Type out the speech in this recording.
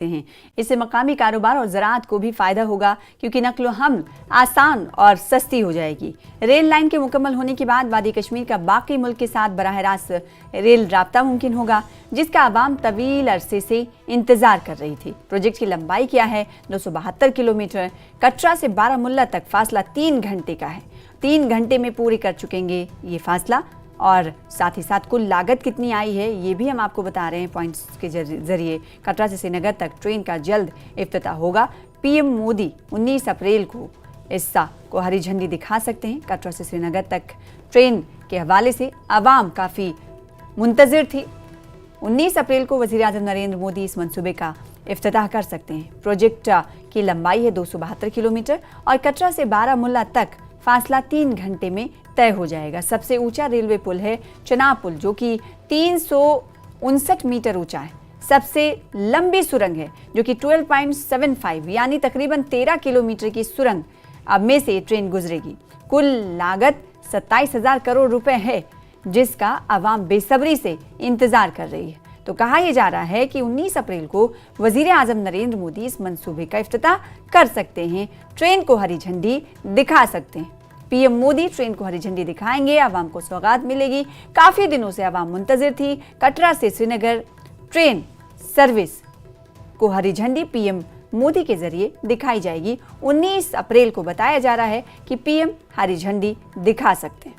हैं। इससे मकामी कारोबार और ज़राअत को भी फायदा होगा क्योंकि नकलो हमल आसान और सस्ती हो जाएगी। रेल लाइन के मुकम्मल होने के बाद वादी कश्मीर का बाकी मुल्क के साथ बराह रास्त रेल राब्ता मुमकिन होगा, जिसका आवाम तवील अरसे से इंतजार कर रही थी। प्रोजेक्ट की लंबाई क्या है? 272 किलोमीटर। कटरा से बारामुल्ला तक फासला 3 घंटे का है। 3 घंटे में पूरी कर चुकेंगे ये फासला। और साथ ही साथ कुल लागत कितनी आई है ये भी हम आपको बता रहे हैं पॉइंट्स के जरिए। कटरा से श्रीनगर तक ट्रेन का जल्द इफ्तिताह होगा। पीएम मोदी 19 अप्रैल को इस्सा को हरी झंडी दिखा सकते हैं। कटरा से श्रीनगर तक ट्रेन के हवाले से आवाम काफ़ी मुंतज़िर थी। 19 अप्रैल को वज़ीर-ए-आज़म नरेंद्र मोदी इस मंसूबे का इफ्तिताह कर सकते हैं। प्रोजेक्ट की लंबाई है 272 किलोमीटर और कटरा से बारामुल्ला तक फासला 3 घंटे में तय हो जाएगा। सबसे ऊंचा रेलवे पुल है चनाब पुल, जो कि 359 मीटर ऊंचा है। सबसे लंबी सुरंग है जो कि 12.75 यानी तकरीबन 13 किलोमीटर की सुरंग अब में से ट्रेन गुजरेगी। कुल लागत 27,000 करोड़ रुपए है, जिसका आवाम बेसब्री से इंतजार कर रही है। तो कहा यह जा रहा है कि 19 अप्रैल को वज़ीर-ए-आज़म नरेंद्र मोदी इस मंसूबे का इफ्तिताह कर सकते हैं, ट्रेन को हरी झंडी दिखा सकते हैं। पीएम मोदी ट्रेन को हरी झंडी दिखाएंगे, आवाम को सौगात मिलेगी। काफ़ी दिनों से आवाम मुंतज़िर थी। कटरा से श्रीनगर ट्रेन सर्विस को हरी झंडी पीएम मोदी के जरिए दिखाई जाएगी। 19 अप्रैल को बताया जा रहा है कि पीएम हरी झंडी दिखा सकते हैं।